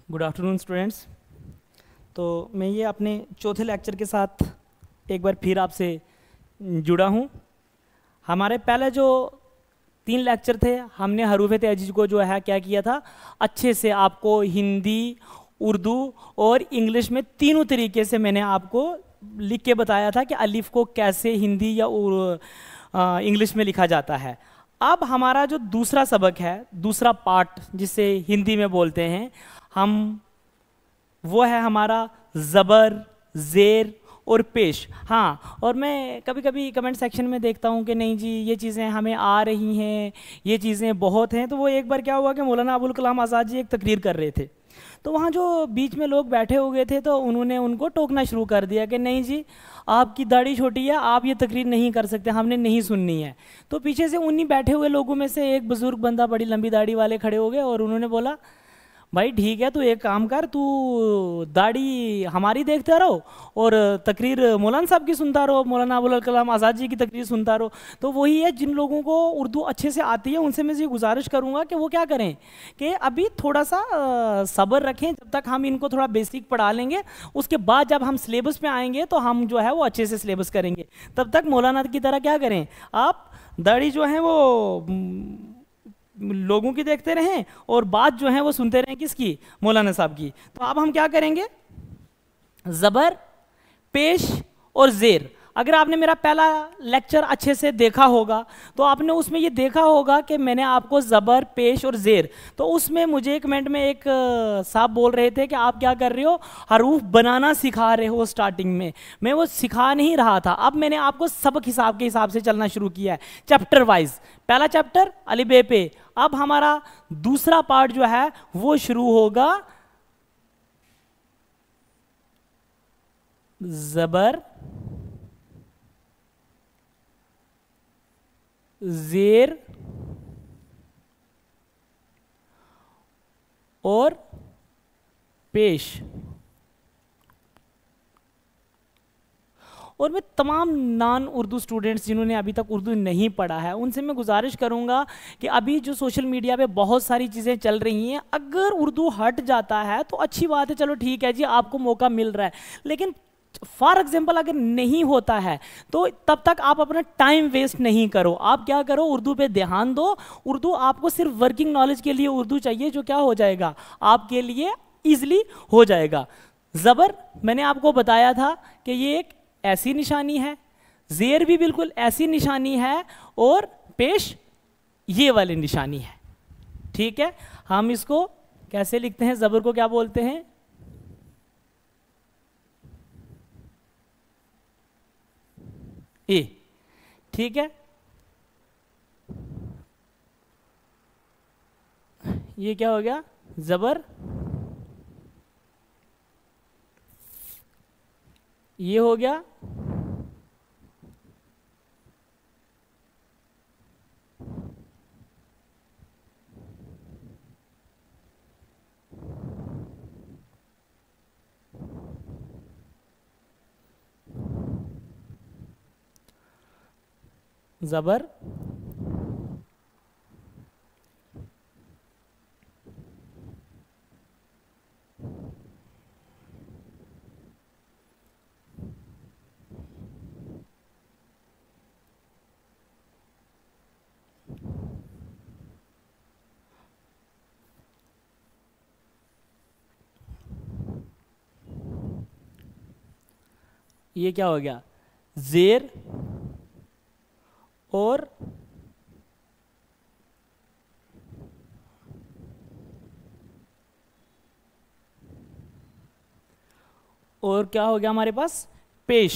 Good afternoon students. तो मैं ये अपने चौथे लेक्चर के साथ एक बार फिर आपसे जुड़ा हूँ। हमारे पहले जो 3 लेक्चर थे हमने हरूफ तेजीज को जो है क्या किया था, अच्छे से आपको हिंदी, उर्दू और इंग्लिश में तीनों तरीके से मैंने आपको लिख के बताया था कि अलिफ को कैसे हिंदी या इंग्लिश में लिखा जाता है। अब हमारा जो दूसरा सबक है, दूसरा पार्ट जिसे हिंदी में बोलते हैं हम, वो है हमारा ज़बर, ज़ेर और पेश। हाँ, और मैं कभी कभी कमेंट सेक्शन में देखता हूँ कि नहीं जी ये चीज़ें हमें आ रही हैं, ये चीज़ें बहुत हैं। तो वो एक बार क्या हुआ कि मौलाना अबुल कलाम आज़ाद जी एक तकरीर कर रहे थे, तो वहाँ जो बीच में लोग बैठे हुए थे तो उन्होंने उनको टोकना शुरू कर दिया कि नहीं जी आपकी दाढ़ी छोटी है, आप ये तकरीर नहीं कर सकते, हमने नहीं सुननी है। तो पीछे से उन्हीं बैठे हुए लोगों में से एक बुज़ुर्ग बंदा, बड़ी लंबी दाढ़ी वाले, खड़े हो गए और उन्होंने बोला भाई ठीक है, तू एक काम कर, तू दाढ़ी हमारी देखता रहो और तकरीर मौलाना साहब की सुनता रहो, मौलाना अबुल कलाम आज़ाद जी की तकरीर सुनता रहो। तो वही है, जिन लोगों को उर्दू अच्छे से आती है उनसे मैं ये गुजारिश करूँगा कि वो क्या करें कि अभी थोड़ा सा सब्र रखें, जब तक हम इनको थोड़ा बेसिक पढ़ा लेंगे, उसके बाद जब हम सिलेबस में आएंगे तो हम जो है वो अच्छे से सिलेबस करेंगे। तब तक मौलाना की तरह क्या करें, आप दाढ़ी जो है वो लोगों की देखते रहें और बात जो है वो सुनते रहें किसकी, मौलाना साहब की। तो अब हम क्या करेंगे, ज़बर, पेश और ज़ेर। अगर आपने मेरा पहला लेक्चर अच्छे से देखा होगा तो आपने उसमें ये देखा होगा कि मैंने आपको ज़बर, पेश और ज़ेर, तो उसमें मुझे कमेंट में एक साहब बोल रहे थे कि आप क्या कर रहे हो, हरूफ बनाना सिखा रहे हो स्टार्टिंग में। मैं वो सिखा नहीं रहा था, अब मैंने आपको सबक हिसाब के हिसाब से चलना शुरू किया है, चैप्टर वाइज। पहला चैप्टर अलिफ बे पे, अब हमारा दूसरा पार्ट जो है वो शुरू होगा ज़बर, ज़ेर और पेश। और मैं तमाम नॉन उर्दू स्टूडेंट्स जिन्होंने अभी तक उर्दू नहीं पढ़ा है उनसे मैं गुजारिश करूंगा कि अभी जो सोशल मीडिया पे बहुत सारी चीज़ें चल रही हैं, अगर उर्दू हट जाता है तो अच्छी बात है, चलो ठीक है जी आपको मौका मिल रहा है, लेकिन फॉर एग्जाम्पल अगर नहीं होता है तो तब तक आप अपना टाइम वेस्ट नहीं करो। आप क्या करो, उर्दू पे ध्यान दो। उर्दू आपको सिर्फ वर्किंग नॉलेज के लिए उर्दू चाहिए, जो क्या हो जाएगा आपके लिए इजीली हो जाएगा। ज़बर मैंने आपको बताया था कि ये एक ऐसी निशानी है, ज़ेर भी बिल्कुल ऐसी निशानी है और पेश ये वाली निशानी है। ठीक है, हम इसको कैसे लिखते हैं, ज़बर को क्या बोलते हैं, ए। ठीक है, ये क्या हो गया, ज़बर, ये हो गया ज़बर, ये क्या हो गया, ज़ेर और क्या हो गया हमारे पास, पेश।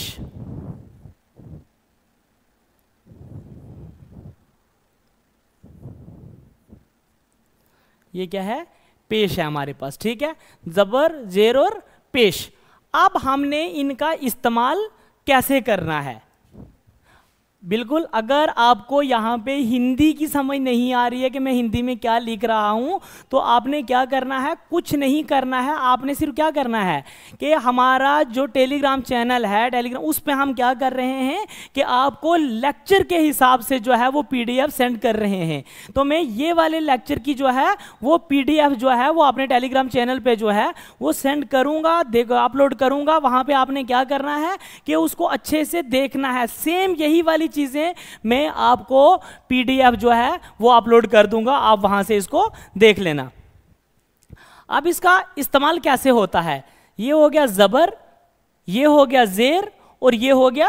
ये क्या है, पेश है हमारे पास। ठीक है, ज़बर, ज़ेर और पेश। अब हमने इनका इस्तेमाल कैसे करना है, बिल्कुल, अगर आपको यहाँ पे हिंदी की समझ नहीं आ रही है कि मैं हिंदी में क्या लिख रहा हूँ, तो आपने क्या करना है, कुछ नहीं करना है। आपने सिर्फ क्या करना है कि हमारा जो टेलीग्राम चैनल है टेलीग्राम, उस पे हम क्या कर रहे हैं कि आपको लेक्चर के हिसाब से जो है वो पीडीएफ सेंड कर रहे हैं। तो मैं ये वाले लेक्चर की जो है वो पीडीएफ जो है वो अपने टेलीग्राम चैनल पे जो है वो सेंड करूँगा, देखो अपलोड करूँगा। वहाँ पे आपने क्या करना है कि उसको अच्छे से देखना है। सेम यही वाली चीजें मैं आपको पीडीएफ जो है वो अपलोड कर दूंगा, आप वहां से इसको देख लेना। अब इसका इस्तेमाल कैसे होता है, ये हो गया जबर, ये हो गया जेर और ये हो गया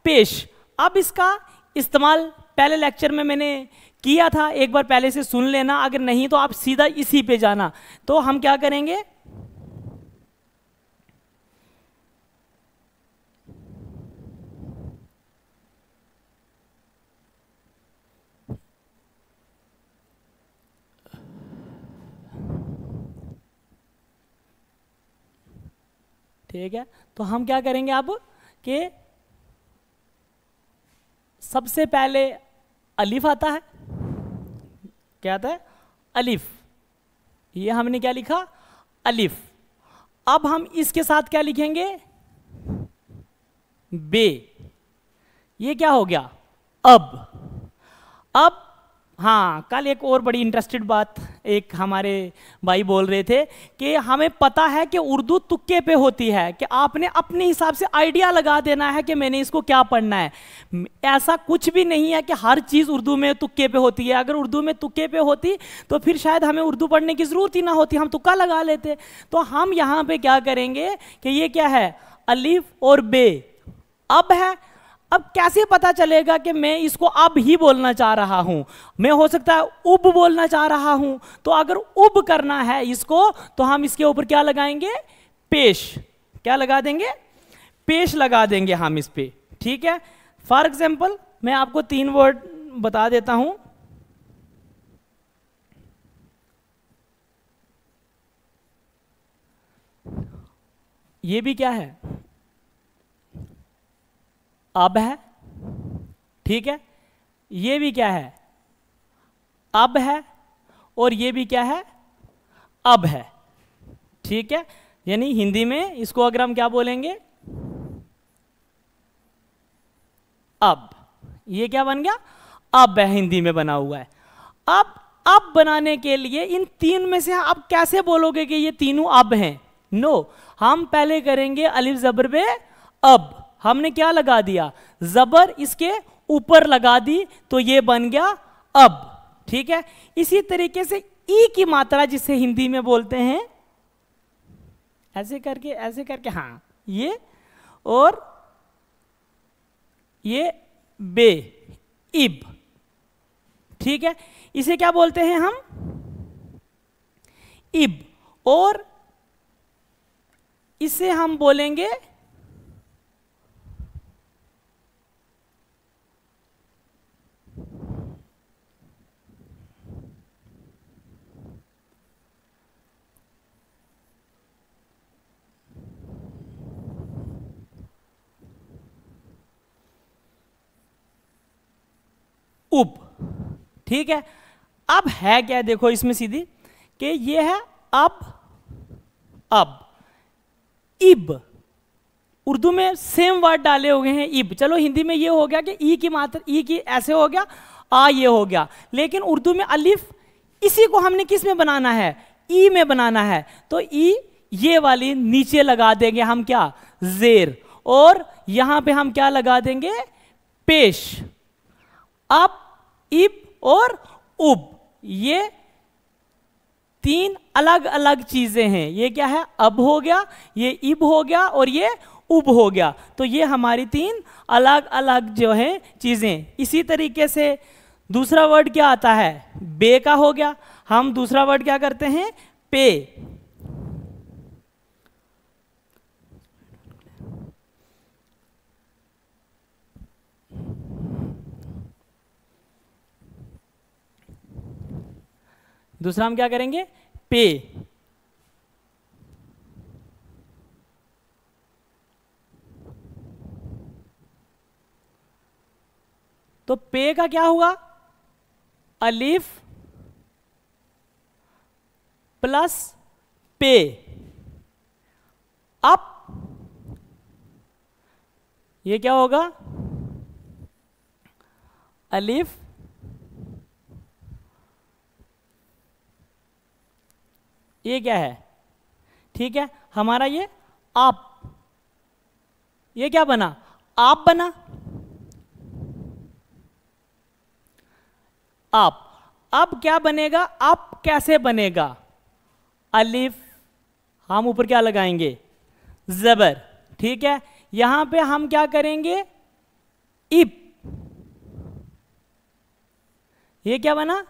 पेश। अब इसका इस्तेमाल पहले लेक्चर में मैंने किया था, एक बार पहले से सुन लेना, अगर नहीं तो आप सीधा इसी पे जाना। तो हम क्या करेंगे, ठीक है। तो हम क्या करेंगे अब कि सबसे पहले अलिफ आता है, क्या आता है, अलिफ। ये हमने क्या लिखा, अलिफ। अब हम इसके साथ क्या लिखेंगे, बे। ये क्या हो गया, अब हाँ, कल एक और बड़ी इंटरेस्टेड बात एक हमारे भाई बोल रहे थे कि हमें पता है कि उर्दू तुक्के पे होती है, कि आपने अपने हिसाब से आइडिया लगा देना है कि मैंने इसको क्या पढ़ना है। ऐसा कुछ भी नहीं है कि हर चीज़ उर्दू में तुक्के पे होती है। अगर उर्दू में तुक्के पे होती तो फिर शायद हमें उर्दू पढ़ने की ज़रूरत ही ना होती, हम तुक्का लगा लेते। तो हम यहाँ पे क्या करेंगे कि ये क्या है, अलिफ और बे, अब है। अब कैसे पता चलेगा कि मैं इसको अब ही बोलना चाह रहा हूं, मैं हो सकता है उब बोलना चाह रहा हूं। तो अगर उब करना है इसको तो हम इसके ऊपर क्या लगाएंगे, पेश। क्या लगा देंगे, पेश लगा देंगे हम इस पे, ठीक है। फॉर एग्जाम्पल मैं आपको 3 वर्ड बता देता हूं। ये भी क्या है, अब है, ठीक है। ये भी क्या है, अब है, और ये भी क्या है, अब है, ठीक है। यानी हिंदी में इसको अगर हम क्या बोलेंगे, अब। ये क्या बन गया, अब है, हिंदी में बना हुआ है। अब बनाने के लिए इन 3 में से आप कैसे बोलोगे कि ये तीनों अब हैं, नो। हम पहले करेंगे अलिफ जबर बे अब। हमने क्या लगा दिया, जबर इसके ऊपर लगा दी, तो ये बन गया अब, ठीक है। इसी तरीके से ई की मात्रा जिसे हिंदी में बोलते हैं, ऐसे करके हाँ, ये और ये बे, इब, ठीक है। इसे क्या बोलते हैं हम, इब। और इसे हम बोलेंगे उब, ठीक है। अब है क्या, देखो इसमें सीधी कि ये है अब इब। उर्दू में सेम वर्ड डाले हुए हैं इब। चलो हिंदी में ये हो गया कि ई की मात्रा, ई की ऐसे हो गया, आ ये हो गया। लेकिन उर्दू में अलिफ, इसी को हमने किस में बनाना है, ई में बनाना है। तो ई ये वाली नीचे लगा देंगे हम क्या, जेर। और यहां पे हम क्या लगा देंगे, पेश। अब, इब और उब, ये 3 अलग अलग चीजें हैं। ये क्या है, अब हो गया, ये इब हो गया, और ये उब हो गया। तो ये हमारी 3 अलग अलग जो है चीजें। इसी तरीके से दूसरा वर्ड क्या आता है, बे का हो गया। हम दूसरा वर्ड क्या करते हैं, पे। दूसरा हम क्या करेंगे, पे। तो पे का क्या हुआ, अलिफ प्लस पे, अप, ये क्या होगा, अलिफ ये क्या है, ठीक है, हमारा ये आप, ये क्या बना, आप बना, आप। अब क्या बनेगा, आप कैसे बनेगा, अलिफ, हम ऊपर क्या लगाएंगे, जबर, ठीक है, यहां पे हम क्या करेंगे, इप, ये क्या बना,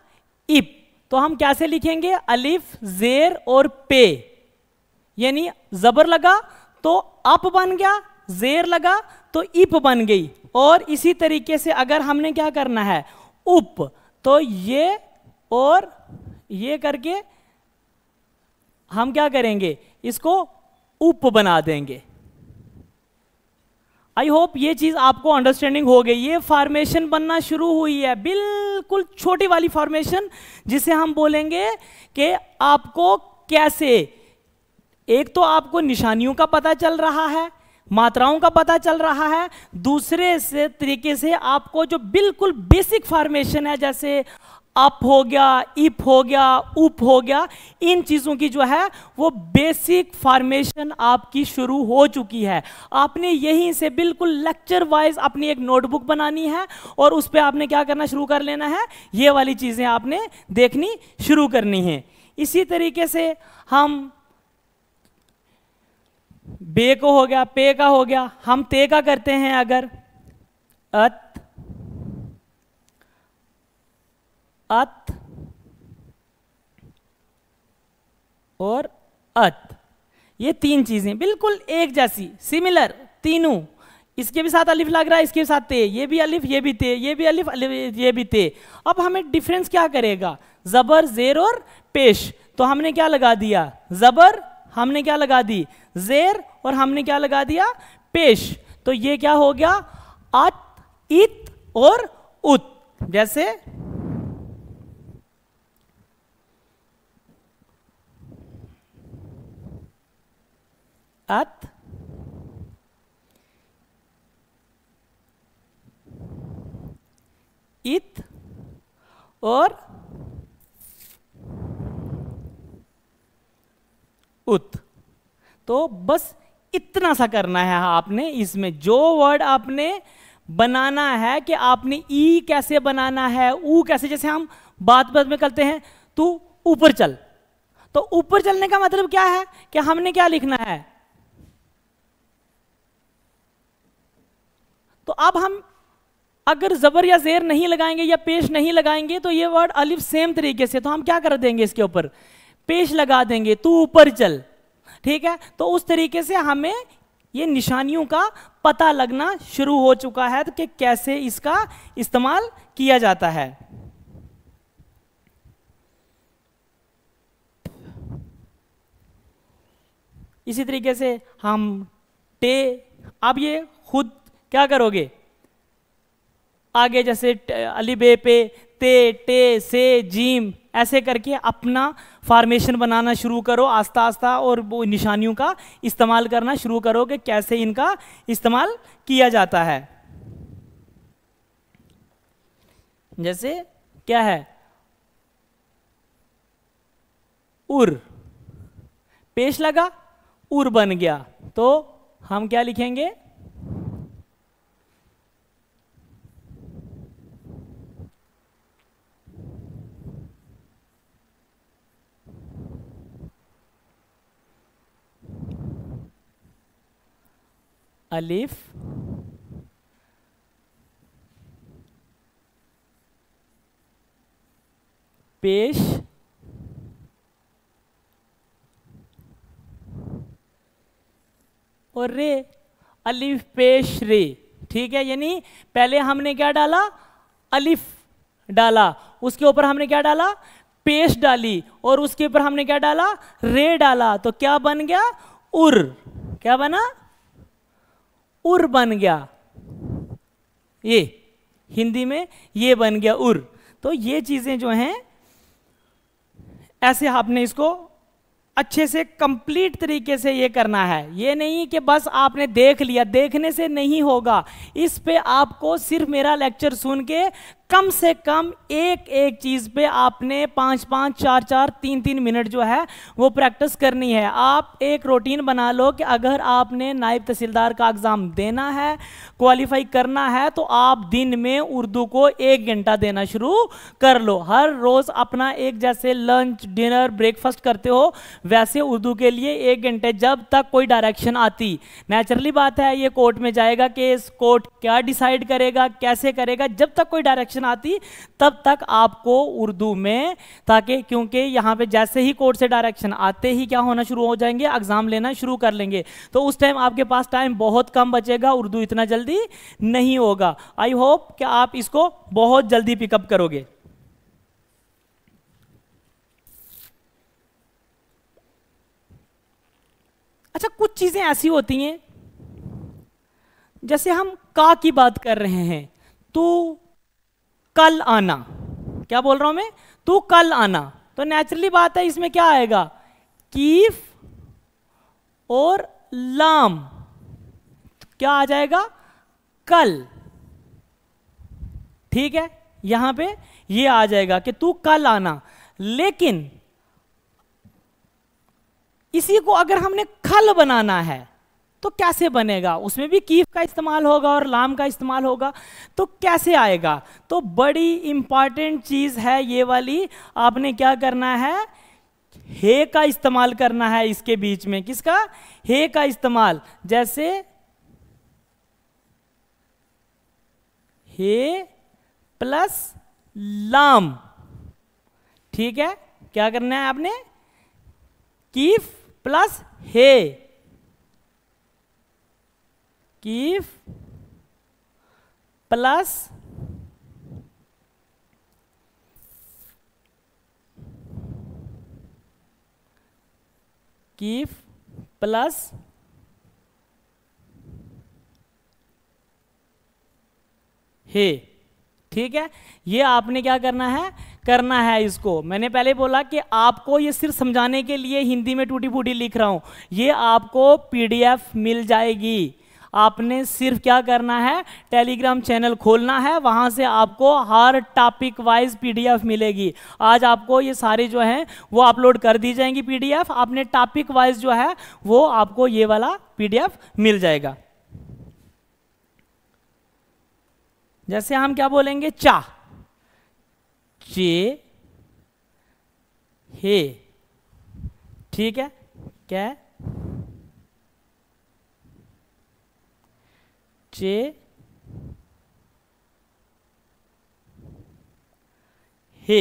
इप। तो हम कैसे लिखेंगे, अलिफ जेर और पे, यानी जबर लगा तो अप बन गया, जेर लगा तो इप बन गई। और इसी तरीके से अगर हमने क्या करना है, उप, तो ये और ये करके हम क्या करेंगे, इसको उप बना देंगे। आई होप ये चीज आपको अंडरस्टैंडिंग हो गई। ये फॉर्मेशन बनना शुरू हुई है, बिल्कुल छोटी वाली फॉर्मेशन, जिसे हम बोलेंगे कि आपको कैसे, एक तो आपको निशानियों का पता चल रहा है, मात्राओं का पता चल रहा है, दूसरे से तरीके से आपको जो बिल्कुल बेसिक फॉर्मेशन है, जैसे अप हो गया, इप हो गया, उप हो गया, इन चीजों की जो है वो बेसिक फॉर्मेशन आपकी शुरू हो चुकी है। आपने यहीं से बिल्कुल लेक्चर वाइज अपनी एक नोटबुक बनानी है और उस पर आपने क्या करना शुरू कर लेना है, ये वाली चीजें आपने देखनी शुरू करनी है। इसी तरीके से हम बे को हो गया, पे का हो गया, हम ते का करते हैं, अगर अत, अत और अत, ये तीन चीजें बिल्कुल एक जैसी, सिमिलर तीनों। इसके भी साथ अलिफ लग रहा है, इसके साथ ते, ये भी अलिफ, ये भी ते, ये भी अलिफ, ये भी ते। अब हमें डिफरेंस क्या करेगा, जबर, जेर और पेश। तो हमने क्या लगा दिया, जबर, हमने क्या लगा दी, जेर, और हमने क्या लगा दिया, पेश। तो ये क्या हो गया, अत, इत और उत। जैसे अत, इत और उत। तो बस इतना सा करना है आपने। इसमें जो वर्ड आपने बनाना है कि आपने ई कैसे बनाना है, ऊ कैसे, जैसे हम बात बात में करते हैं, तू ऊपर चल, तो ऊपर चलने का मतलब क्या है कि हमने क्या लिखना है। तो अब हम अगर जबर या जेर नहीं लगाएंगे या पेश नहीं लगाएंगे तो ये वर्ड अलिफ सेम तरीके से, तो हम क्या कर देंगे, इसके ऊपर पेश लगा देंगे, तू ऊपर चल, ठीक है। तो उस तरीके से हमें ये निशानियों का पता लगना शुरू हो चुका है कि कैसे इसका इस्तेमाल किया जाता है। इसी तरीके से हम टे, अब ये खुद क्या करोगे, आगे जैसे अली बे पे, ते, टे, से, जीम, ऐसे करके अपना फॉर्मेशन बनाना शुरू करो आस्ता आस्ता, और वो निशानियों का इस्तेमाल करना शुरू करो कि कैसे इनका इस्तेमाल किया जाता है। जैसे क्या है, उर, पेश लगा, उर बन गया, तो हम क्या लिखेंगे, अलिफ पेश और रे, अलिफ पेश रे, ठीक है। यानी पहले हमने क्या डाला, अलिफ डाला, उसके ऊपर हमने क्या डाला, पेश डाली, और उसके ऊपर हमने क्या डाला, रे डाला, तो क्या बन गया, उर, क्या बना, उर बन गया। ये हिंदी में ये बन गया उर। तो ये चीजें जो हैं ऐसे आपने इसको अच्छे से कंप्लीट तरीके से ये करना है। ये नहीं कि बस आपने देख लिया, देखने से नहीं होगा। इस पे आपको सिर्फ मेरा लेक्चर सुन के कम से कम एक एक चीज पे आपने 5-5, 4-4, 3-3 मिनट जो है वो प्रैक्टिस करनी है। आप एक रूटीन बना लो कि अगर आपने नायब तहसीलदार का एग्जाम देना है, क्वालिफाई करना है, तो आप दिन में उर्दू को 1 घंटा देना शुरू कर लो। हर रोज अपना एक जैसे लंच, डिनर, ब्रेकफास्ट करते हो वैसे उर्दू के लिए 1 घंटे, जब तक कोई डायरेक्शन आती। नेचुरली बात है ये कोर्ट में जाएगा केस, कोर्ट क्या डिसाइड करेगा, कैसे करेगा, जब तक कोई डायरेक्शन आती तब तक आपको उर्दू में, ताकि क्योंकि यहां पे जैसे ही कोर्ट से डायरेक्शन आते ही क्या होना शुरू हो जाएंगे, एग्जाम लेना शुरू कर लेंगे। तो उस टाइम आपके पास टाइम बहुत कम बचेगा, उर्दू इतना जल्दी नहीं होगा। आई होप कि आप इसको बहुत जल्दी पिकअप करोगे। अच्छा, कुछ चीजें ऐसी होती हैं, जैसे हम का की बात कर रहे हैं, तू कल आना, क्या बोल रहा हूं मैं, तू कल आना। तो नेचुरली बात है इसमें क्या आएगा, कीफ और लाम, क्या आ जाएगा, कल। ठीक है, यहां पे ये आ जाएगा कि तू कल आना। लेकिन इसी को अगर हमने खल बनाना है तो कैसे बनेगा, उसमें भी कीफ का इस्तेमाल होगा और लाम का इस्तेमाल होगा, तो कैसे आएगा। तो बड़ी इंपॉर्टेंट चीज है ये वाली, आपने क्या करना है, हे का इस्तेमाल करना है इसके बीच में। किसका, हे का इस्तेमाल। जैसे हे प्लस लाम, ठीक है, क्या करना है आपने, कीफ प्लस हे, कीफ प्लस कीफ प्लस हे। ठीक है, ये आपने क्या करना है इसको। मैंने पहले बोला कि आपको ये सिर्फ समझाने के लिए हिंदी में टूटी फूटी लिख रहा हूं, ये आपको पीडीएफ मिल जाएगी। आपने सिर्फ क्या करना है, टेलीग्राम चैनल खोलना है, वहां से आपको हर टॉपिक वाइज पीडीएफ मिलेगी। आज आपको ये सारे जो हैं वो अपलोड कर दी जाएंगी पीडीएफ, आपने टॉपिक वाइज जो है वो आपको ये वाला पीडीएफ मिल जाएगा। जैसे हम क्या बोलेंगे, चा, चे, हे, ठीक है, क्या है, चे, हे,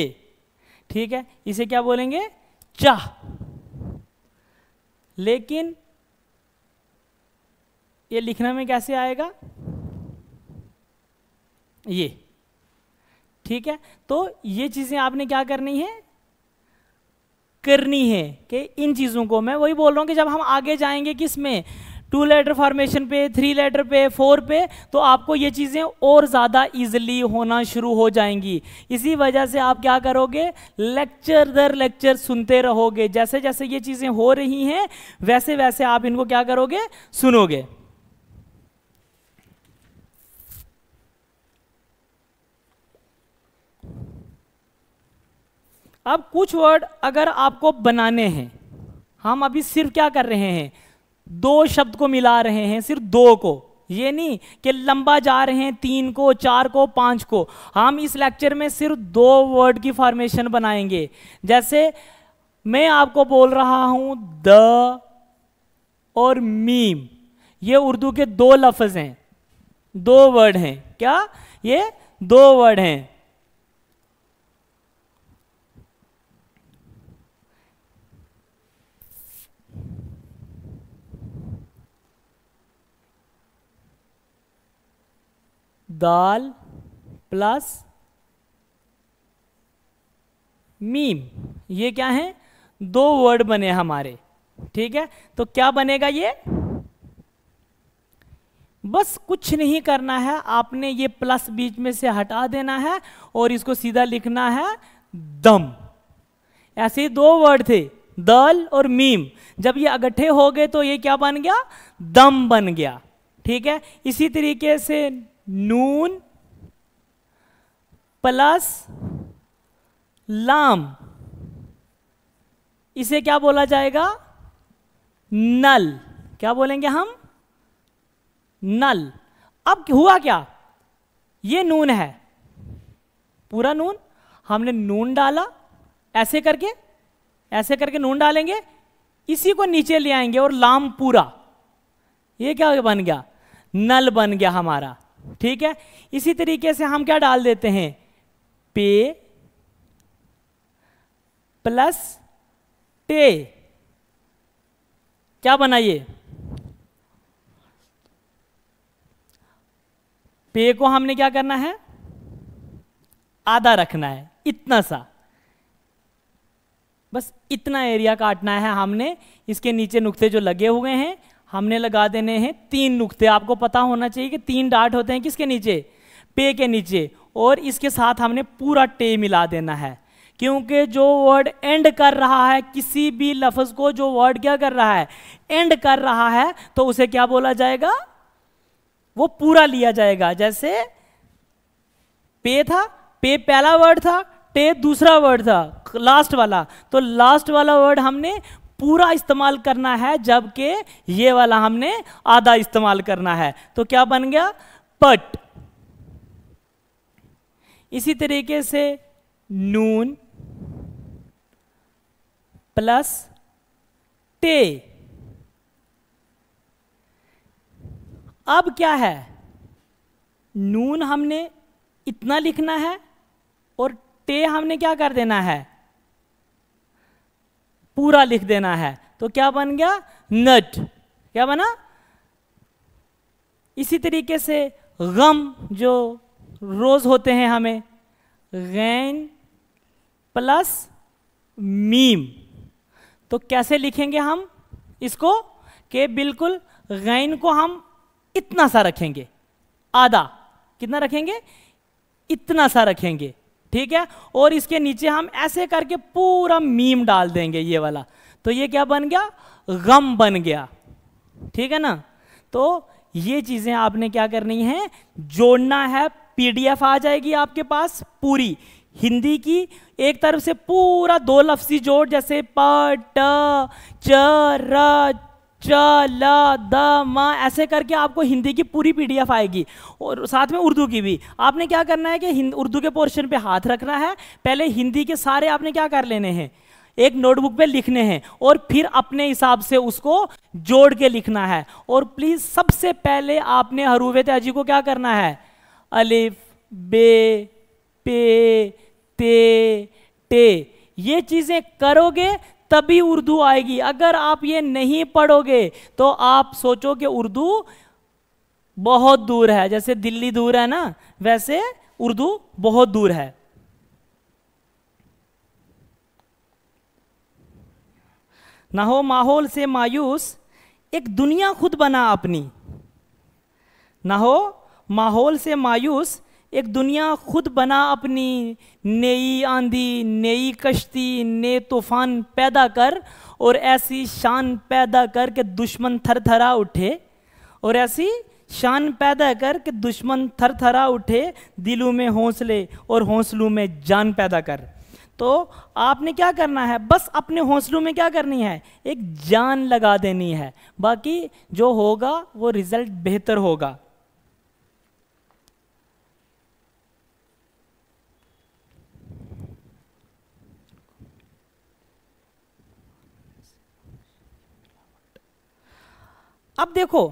ठीक है, इसे क्या बोलेंगे, चाह। लेकिन ये लिखने में कैसे आएगा, ये, ठीक है। तो ये चीजें आपने क्या करनी है कि इन चीजों को, मैं वही बोल रहा हूं कि जब हम आगे जाएंगे किस में, 2 लेटर फॉर्मेशन पे, 3 लेटर पे, 4 पे, तो आपको ये चीजें और ज्यादा इजीली होना शुरू हो जाएंगी। इसी वजह से आप क्या करोगे, लेक्चर दर लेक्चर सुनते रहोगे। जैसे जैसे ये चीजें हो रही हैं वैसे वैसे आप इनको क्या करोगे, सुनोगे। अब कुछ वर्ड अगर आपको बनाने हैं, हम अभी सिर्फ क्या कर रहे हैं, 2 शब्द को मिला रहे हैं, सिर्फ 2 को, ये नहीं कि लंबा जा रहे हैं 3 को, 4 को, 5 को। हम इस लेक्चर में सिर्फ 2 वर्ड की फॉर्मेशन बनाएंगे। जैसे मैं आपको बोल रहा हूं द और मीम, ये उर्दू के 2 लफ्ज हैं, 2 वर्ड हैं। क्या, ये 2 वर्ड हैं। दाल प्लस मीम, ये क्या है, 2 वर्ड बने हमारे। ठीक है, तो क्या बनेगा, ये बस कुछ नहीं करना है, आपने ये प्लस बीच में से हटा देना है और इसको सीधा लिखना है दम। ऐसे दो वर्ड थे, दल और मीम, जब ये इकट्ठे हो गए तो ये क्या बन गया, दम बन गया। ठीक है, इसी तरीके से नून प्लस लाम, इसे क्या बोला जाएगा, नल। क्या बोलेंगे हम, नल। अब हुआ क्या, ये नून है, पूरा नून, हमने नून डाला, ऐसे करके नून डालेंगे, इसी को नीचे ले आएंगे और लाम पूरा, ये क्या बन गया, नल बन गया हमारा। ठीक है, इसी तरीके से हम क्या डाल देते हैं, पे प्लस टे, क्या बना ये, पे को हमने क्या करना है, आधा रखना है, इतना सा, बस इतना एरिया काटना है हमने। इसके नीचे नुक्ते जो लगे हुए हैं हमने लगा देने हैं 3 नुक्ते। आपको पता होना चाहिए कि 3 डाट होते हैं किसके नीचे, पे के नीचे, और इसके साथ हमने पूरा टे मिला देना है, क्योंकि जो वर्ड एंड कर रहा है, किसी भी लफ्ज को जो वर्ड क्या कर रहा है, एंड कर रहा है, तो उसे क्या बोला जाएगा, वो पूरा लिया जाएगा। जैसे पे था, पे पहला वर्ड था, टे दूसरा वर्ड था, लास्ट वाला, तो लास्ट वाला वर्ड हमने पूरा इस्तेमाल करना है, जबकि ये वाला हमने आधा इस्तेमाल करना है। तो क्या बन गया, पट। इसी तरीके से नून प्लस टे, अब क्या है, नून हमने इतना लिखना है और टे हमने क्या कर देना है, पूरा लिख देना है। तो क्या बन गया, नट। क्या बना, इसी तरीके से गम, जो रोज होते हैं हमें, गैन प्लस मीम, तो कैसे लिखेंगे हम इसको, कि बिल्कुल गैन को हम इतना सा रखेंगे, आधा, कितना रखेंगे, इतना सा रखेंगे। ठीक है, और इसके नीचे हम ऐसे करके पूरा मीम डाल देंगे, ये वाला, तो ये क्या बन गया, गम बन गया। ठीक है ना, तो ये चीजें आपने क्या करनी है, जोड़ना है। पीडीएफ आ जाएगी आपके पास पूरी हिंदी की, एक तरफ से पूरा 2 लफ्जी जोड़, जैसे प ट च र च ल द म, ऐसे करके आपको हिंदी की पूरी पीडीएफ आएगी, और साथ में उर्दू की भी। आपने क्या करना है कि उर्दू के पोर्शन पे हाथ रखना है, पहले हिंदी के सारे आपने क्या कर लेने हैं, एक नोटबुक पे लिखने हैं, और फिर अपने हिसाब से उसको जोड़ के लिखना है। और प्लीज सबसे पहले आपने हरूफ तहजी को क्या करना है, अलिफ बे पे ते टे, ये चीजें करोगे तभी उर्दू आएगी। अगर आप ये नहीं पढ़ोगे तो आप सोचो कि उर्दू बहुत दूर है, जैसे दिल्ली दूर है ना, वैसे उर्दू बहुत दूर है। ना हो माहौल से मायूस, एक दुनिया खुद बना अपनी। ना हो माहौल से मायूस, एक दुनिया खुद बना अपनी, नई आंधी नई कश्ती ने तूफान पैदा कर, और ऐसी शान पैदा कर कि दुश्मन थरथरा उठे, और ऐसी शान पैदा कर कि दुश्मन थरथरा उठे, दिलों में हौसले और हौसलों में जान पैदा कर। तो आपने क्या करना है, बस अपने हौसलों में क्या करनी है, एक जान लगा देनी है, बाकी जो होगा वो रिजल्ट बेहतर होगा। अब देखो,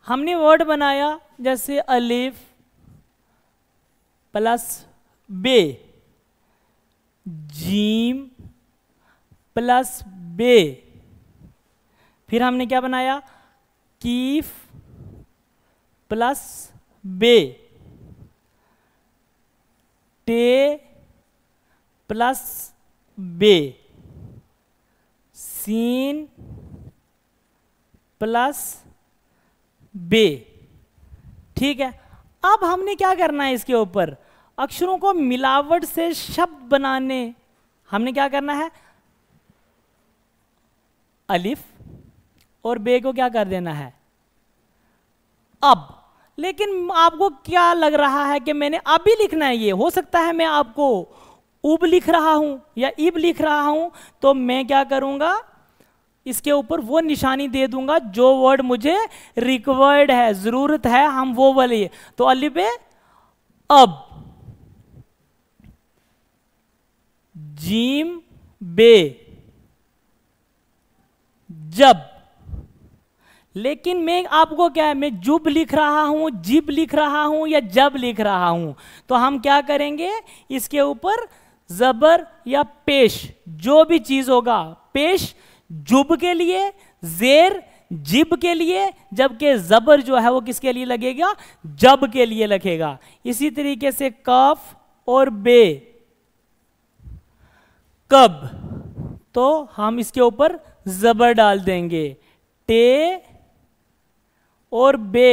हमने वर्ड बनाया जैसे अलिफ प्लस बे, जीम प्लस बे, फिर हमने क्या बनाया, कीफ प्लस बे, टे प्लस बे, सीन प्लस बे। ठीक है, अब हमने क्या करना है, इसके ऊपर अक्षरों को मिलावट से शब्द बनाने हमने क्या करना है, अलिफ और बे को क्या कर देना है अब। लेकिन आपको क्या लग रहा है कि मैंने अभी लिखना है, ये हो सकता है मैं आपको उब लिख रहा हूं या इब लिख रहा हूं, तो मैं क्या करूंगा, इसके ऊपर वो निशानी दे दूंगा जो वर्ड मुझे रिक्वायर्ड है, जरूरत है, हम वो वाले। तो अलिफ बे अब, जीम बे जब। लेकिन मैं आपको क्या है, मैं जुब लिख रहा हूं, जिब लिख रहा हूं या जब लिख रहा हूं, तो हम क्या करेंगे, इसके ऊपर जबर या पेश जो भी चीज होगा, पेश जुब के लिए, जेर जिब के लिए, जबकि जबर जो है वो किसके लिए लगेगा, जब के लिए लगेगा। इसी तरीके से कफ और बे कब, तो हम इसके ऊपर जबर डाल देंगे। टे और बे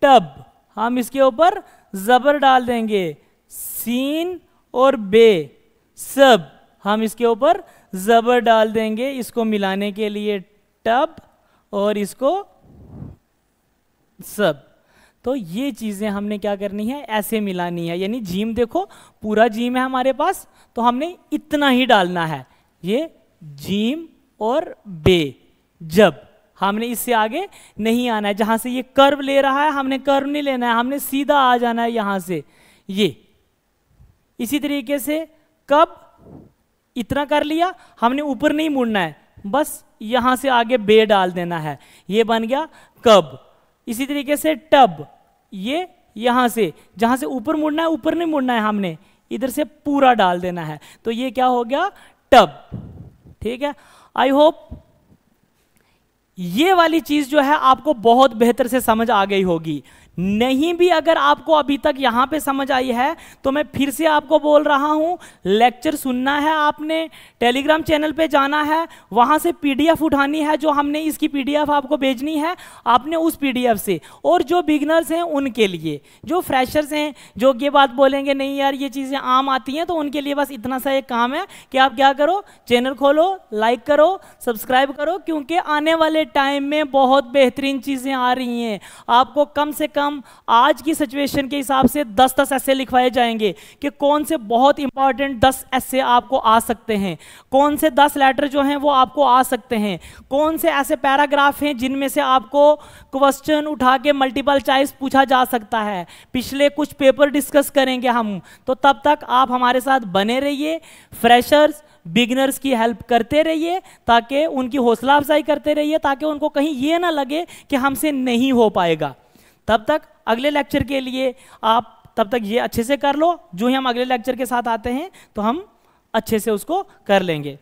टब, हम इसके ऊपर जबर डाल देंगे। सीन और बे सब, हम इसके ऊपर जबर डाल देंगे, इसको मिलाने के लिए टब और इसको सब। तो ये चीजें हमने क्या करनी है, ऐसे मिलानी है। यानी जीम देखो पूरा जीम है हमारे पास, तो हमने इतना ही डालना है, ये जीम और बे जब, हमने इससे आगे नहीं आना है। जहां से ये कर्व ले रहा है हमने कर्व नहीं लेना है, हमने सीधा आ जाना है यहां से ये। इसी तरीके से कब, इतना कर लिया, हमने ऊपर नहीं मुड़ना है, बस यहां से आगे बे डाल देना है, ये बन गया कब। इसी तरीके से टब, ये यहां से जहां से ऊपर मुड़ना है, ऊपर नहीं मुड़ना है, हमने इधर से पूरा डाल देना है, तो ये क्या हो गया टब। ठीक है, आई होप ये वाली चीज जो है आपको बहुत बेहतर से समझ आ गई होगी। नहीं भी अगर आपको अभी तक यहां पे समझ आई है, तो मैं फिर से आपको बोल रहा हूं, लेक्चर सुनना है आपने, टेलीग्राम चैनल पे जाना है, वहां से पीडीएफ उठानी है, जो हमने इसकी पीडीएफ आपको भेजनी है, आपने उस पीडीएफ से। और जो बिगनर्स हैं उनके लिए, जो फ्रेशर्स हैं, जो ये बात बोलेंगे नहीं यार ये चीजें आम आती हैं, तो उनके लिए बस इतना सा एक काम है कि आप क्या करो, चैनल खोलो, लाइक करो, सब्सक्राइब करो, क्योंकि आने वाले टाइम में बहुत बेहतरीन चीजें आ रही हैं। आपको कम से कम आज की सिचुएशन के हिसाब से 10-10 ऐसे लिखवाए जाएंगे कि कौन से बहुत इंपॉर्टेंट 10 ऐसे आपको आ सकते हैं, कौन से 10 लेटर जो हैं वो आपको आ सकते हैं, कौन से ऐसे पैराग्राफ हैं जिनमें से आपको क्वेश्चन उठा के मल्टीपल चॉइस पूछा जा सकता है। पिछले कुछ पेपर डिस्कस करेंगे हम, तो तब तक आप हमारे साथ बने रहिए, फ्रेशर्स बिगनर्स की हेल्प करते रहिए, ताकि उनकी हौसला अफजाई करते रहिए, ताकि उनको कहीं ये ना लगे कि हमसे नहीं हो पाएगा। तब तक अगले लेक्चर के लिए आप तब तक ये अच्छे से कर लो, जो ही हम अगले लेक्चर के साथ आते हैं तो हम अच्छे से उसको कर लेंगे।